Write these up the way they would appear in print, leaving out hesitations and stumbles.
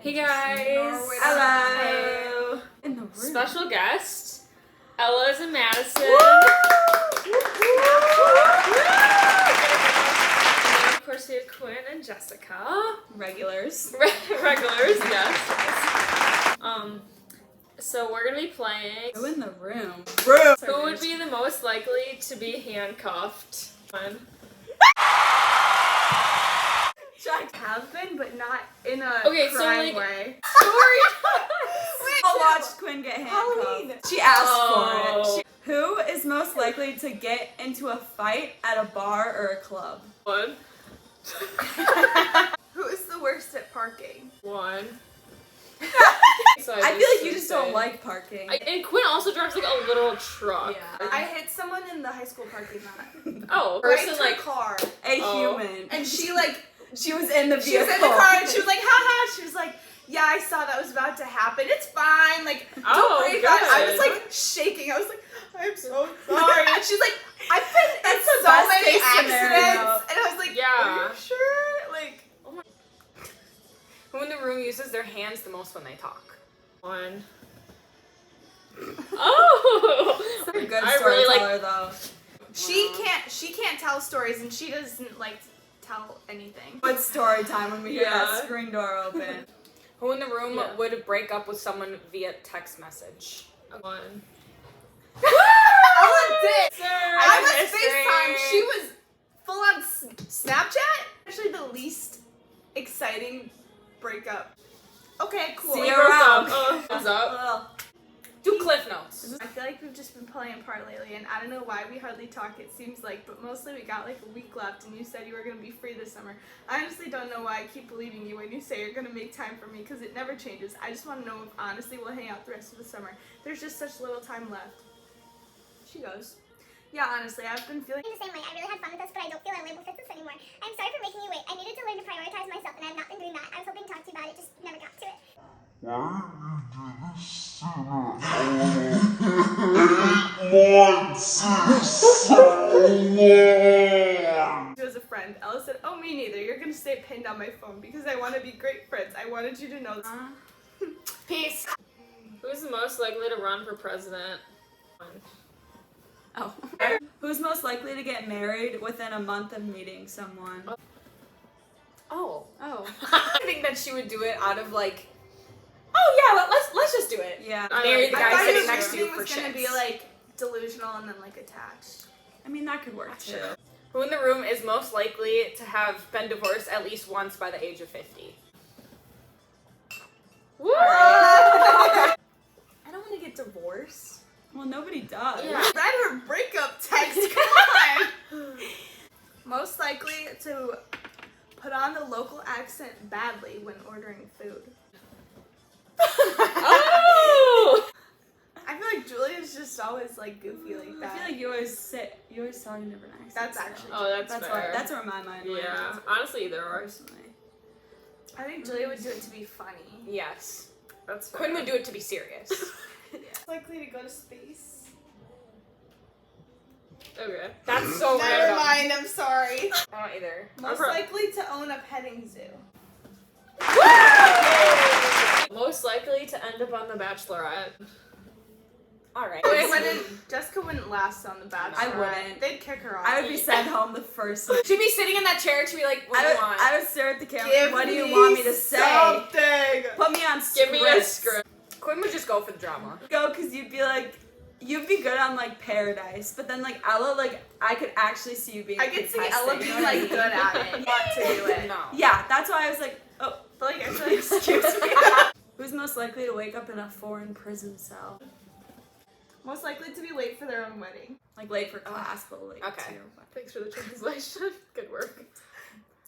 Hey guys! Hello! In the room. Special guest, Ella's in Madison. Woo! And then of course we have Quinn and Jessica. Regulars. Regulars, yes. So we're gonna be playing. Who in the room? Who would be the most likely to be handcuffed? Fun. Have been, but not in a like, crime way. Story I watched Quinn get handcuffed. Halloween. She asked for it. Who is most likely to get into a fight at a bar or a club? One. Who is the worst at parking? One. So I feel like you just don't like parking. And Quinn also drives like a little truck. Yeah. I hit someone in the high school parking lot. Oh, Right person to like a car. A Oh. human. And she was in the vehicle. she was in the car and she was like, haha. She was like, yeah, I saw that was about to happen. It's fine. Like, Oh, don't worry about it. I good. was like shaking. I was like, I'm so sorry. And she's like, I've been in That's the so best many case accidents. scenario. And I was like, Yeah. are you sure? Like, Who in the room uses their hands the most when they talk? one. Oh, You're a good I really storyteller, though. she can't tell stories and she doesn't like tell anything. What story time when we hear Yeah. that screen door open? Who in the room Yeah. would break up with someone via text message? One. Ella did. Sir, I was mystery. FaceTime. She was full on Snapchat. Actually, the least exciting breakup. Okay, cool. See you broke around. up. What's up? Well, Do Cliff Notes. I feel like we've just been playing apart lately, and I don't know why we hardly talk, it seems like, but mostly we got like a week left, and you said you were going to be free this summer. I honestly don't know why I keep believing you when you say you're going to make time for me, because it never changes. I just want to know if honestly we'll hang out the rest of the summer. There's just such little time left. She goes, yeah, honestly, I've been feeling... In the same way, I really had fun with this, but I don't feel our label fits us anymore. I'm sorry for making you wait. I needed to learn to prioritize myself, and I've not been doing that. I was hoping to talk to you about it, just never got to it. She was a friend. Ella said, oh, me neither. You're going to stay pinned on my phone because I want to be great friends. I wanted you to know this. Peace. Who's the most likely to run for president? One. oh. Who's most likely to get married within a month of meeting someone? Oh. Oh. I think that she would do it out of like, oh yeah, let's just do it. Yeah. Marry the I guy thought sitting his next to you reasoning for was going to shits. be like delusional and then like attached. I mean, that could work too. Who in the room is most likely to have been divorced at least once by the age of 50? Woo! I don't want to get divorced. Well, nobody does. Yeah. I read her breakup text. Come on. Most likely to put on the local accent badly when ordering food. Oh! I feel like Julia's just always like goofy like that. I feel like you always talk in different accents. That's though. actually Oh, that's fair. That's where my mind went. Yeah, honestly, there are. Personally. I think Julia would do it to be funny. Yes. That's fair. Quinn would do it to be serious. Likely to go to space. Okay. That's so Never random. mind, I'm sorry. I don't either. Most likely to own a petting zoo. Most likely to end up on The Bachelorette. Alright. Jessica wouldn't last on The Bachelor. I wouldn't. They'd kick her off. I would be sent home the first night. She'd be sitting in that chair to be like, what do you want? I would stare at the camera. Give What do you me want me to say? Something. Put me on Give me a script. script. Quinn would just go for the drama. Go, because you'd be good on like Paradise, but then like Ella, like I could actually see you being. I could see contestant, Ella you know being what I like mean? good at it. Want to do it. No. Yeah, that's why I was like, oh, But like actually, excuse me. Who's most likely to wake up in a foreign prison cell? most likely to be late for their own wedding. Like late for class, but late Okay. to your wedding. Thanks for the translation. Good work.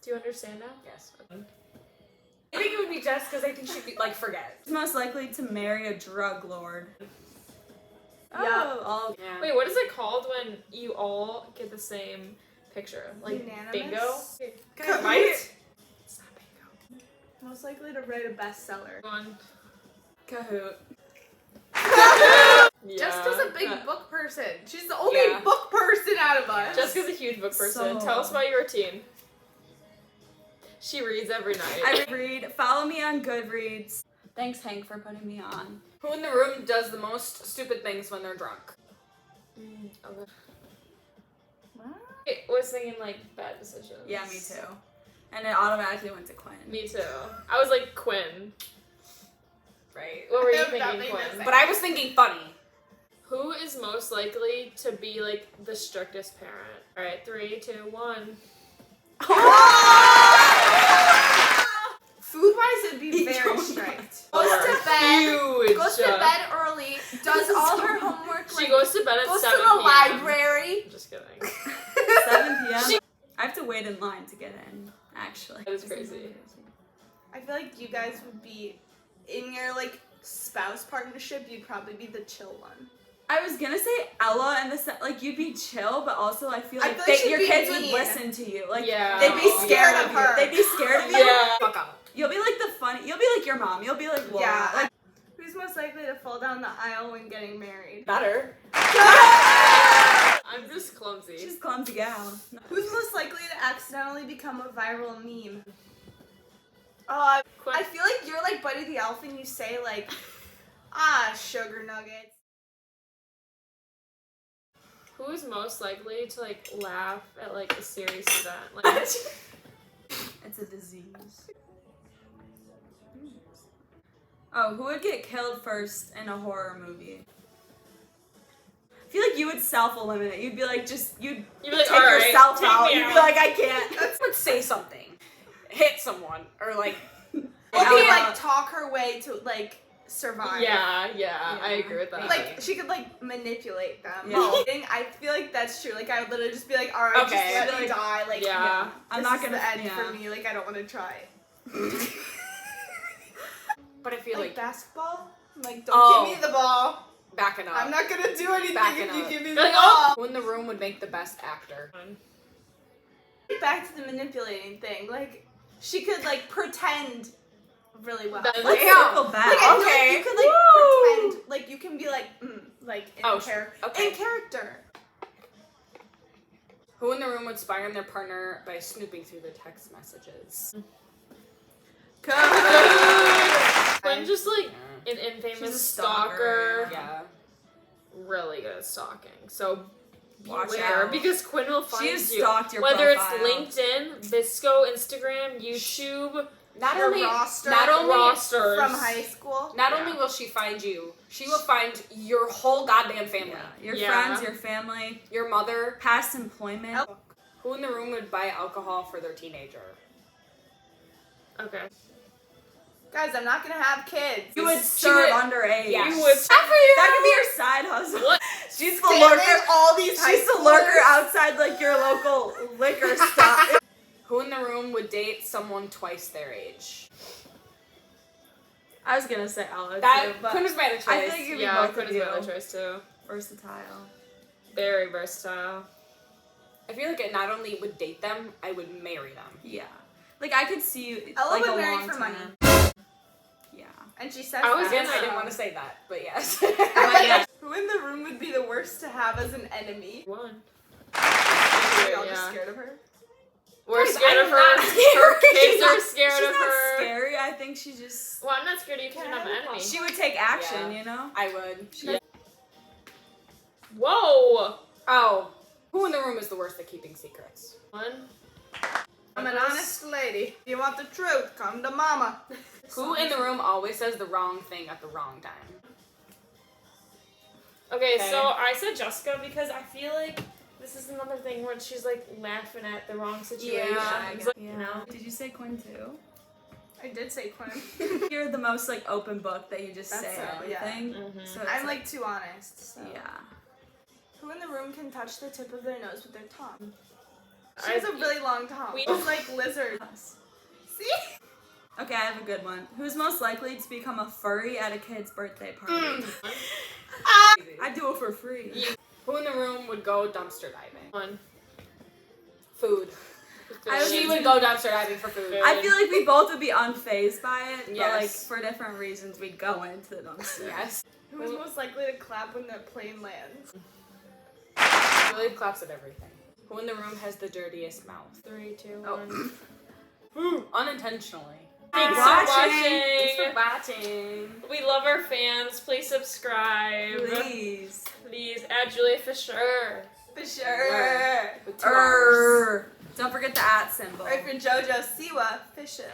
Do you understand now? Yes. I think it would be Jess because I think she'd be like, forget. Who's most likely to marry a drug lord? Yeah. Oh, Yeah. Wait, what is it called when you all get the same picture? Like Unanimous? bingo? Come Right? here. It's not bingo. Most likely to write a bestseller. One. Kahoot. Yeah. Jessica's a big book person. She's the only Yeah. book person out of us. Jessica's a huge book person. So- Tell us about your routine. She reads every night. I read. Follow me on Goodreads. Thanks, Hank, for putting me on. Who in the room does the most stupid things when they're drunk? Okay. I was thinking like bad decisions. Yeah, me too. And it automatically went to Quinn. Me too. I was like Quinn. Right. What were you Nothing thinking, to Quinn? say. But I was thinking funny. Who is most likely to be like the strictest parent? All right, 3, 2, 1. Food-wise, it'd be very strict. Goes to bed. Huge. Goes to bed early. Does all her homework. She goes to bed at goes 7 to the p.m. library. Just kidding. 7 p.m. I have to wait in line to get in, actually. That is crazy. I feel like you guys would be in your like spouse partnership. You'd probably be the chill one. I was gonna say Ella in the sense, like, you'd be chill, but also I feel I like, feel like she'd your be kids would mean. listen to you. Like, Yeah. they'd be Oh, scared yeah. of her. They'd be scared of you. Yeah. Fuck up. You'll be like the funny. You'll be like your mom. You'll be like, whoa. Yeah. Like, Who's most likely to fall down the aisle when getting married? Better. I'm just clumsy. she's a clumsy gal. Who's most likely to accidentally become a viral meme? Oh, I feel like you're like Buddy the Elf and you say like, sugar nuggets. Who is most likely to like laugh at like a serious event? Like, It's a disease. Oh, who would get killed first in a horror movie? I feel like you would self-eliminate. You'd be like, you'd You'd be like, take "All right, yourself take out. me You'd out." be like, I can't. Would say something. Hit someone. Or like. Or Ella. they like talk her way to like survive. yeah, I agree with that. Like she could like manipulate them. Yeah. I feel like that's true. Like I would literally just be like, all right, Okay. just let me Like, die. Like yeah. I'm this not is gonna the end yeah. for me. Like I don't want to try it. But I feel Like like basketball. I'm like Oh. don't give me the ball. backing up. I'm not gonna do anything Backing if you up. give me the You're like, ball. Who in the room would make the best actor? Back to the manipulating thing. Like she could like pretend really well. That- Let's Damn. circle back. Like, I feel Okay. like you could like Woo. pretend, like you can be like, like in Oh, okay. in character. Who in the room would spy on their partner by snooping through their text messages? Quinn just like Yeah. an infamous She's a stalker. stalker. Yeah. Really good at stalking. So Watch beware out. because Quinn will find She you. has stalked your Whether profile. it's LinkedIn, Visco, Instagram, YouTube, Not Her only roster not only rosters from high school. not Yeah. only will she find you, she will find your whole goddamn family. Yeah. Your Yeah. friends, your family, Your mother. past employment. Who in the room would buy alcohol for their teenager? Okay. Guys, I'm not gonna have kids. You would She serve would- underage. Yes. You would. That could be your side hustle. What? She's the Spamming lurker. all these high She's the lurker schoolers. outside like your local liquor stop. Who in the room would date someone twice their age? I was gonna say Ella That too, but Quinn was my other choice. I think you'd be Yeah, both Quinn of is you. my other choice too. Versatile. Very versatile. I feel like it not only would date them, I would marry them. Yeah. Like I could see you Ella like would a marry long for time. money. Yeah. And she says I was that. gonna- I didn't want to say that, but yes. Who in the room would be the worst to have as an enemy? One. Are y'all just Yeah. scared of her? We're Guys, scared I'm of her. not scared. Her kids She's are not- scared She's of not her. scary. I think she just Well, I'm not scared of you because you're not my enemy. she would take action, Yeah. you know? I would. Yeah. Whoa! Oh. Who in the room is the worst at keeping secrets? One. I'm an honest lady. If you want the truth, come to mama. Who in the room always says the wrong thing at the wrong time? Okay, Okay. so I said Jessica because I feel like this is another thing where she's like laughing at the wrong situation. Yeah, It's like, you know? Did you say Quinn too? I did say Quinn. You're the most like open book that you just That's say so, yeah. everything. Mhm. So it's I'm like too honest. So. yeah. Who in the room can touch the tip of their nose with their tongue? She I- has a really long tongue. we- It's like lizard. See? Okay, I have a good one. Who's most likely to become a furry at a kid's birthday party? I do it for free. Who in the room would go dumpster diving? One. Food. I would She do- would go dumpster diving for food. I feel like we both would be unfazed by it, but like Yes. for different reasons we'd go into the dumpster. Yes. Who is most likely to clap when the plane lands? Really claps at everything. Who in the room has the dirtiest mouth? 3, 2, Oh. 1. Unintentionally. Thanks Thanks for for watching. We love our fans. Please subscribe. Please. Please add Julia Fisher. For sure. With 2 hours. Don't forget the @ symbol. Or for JoJo Siwa Fisher.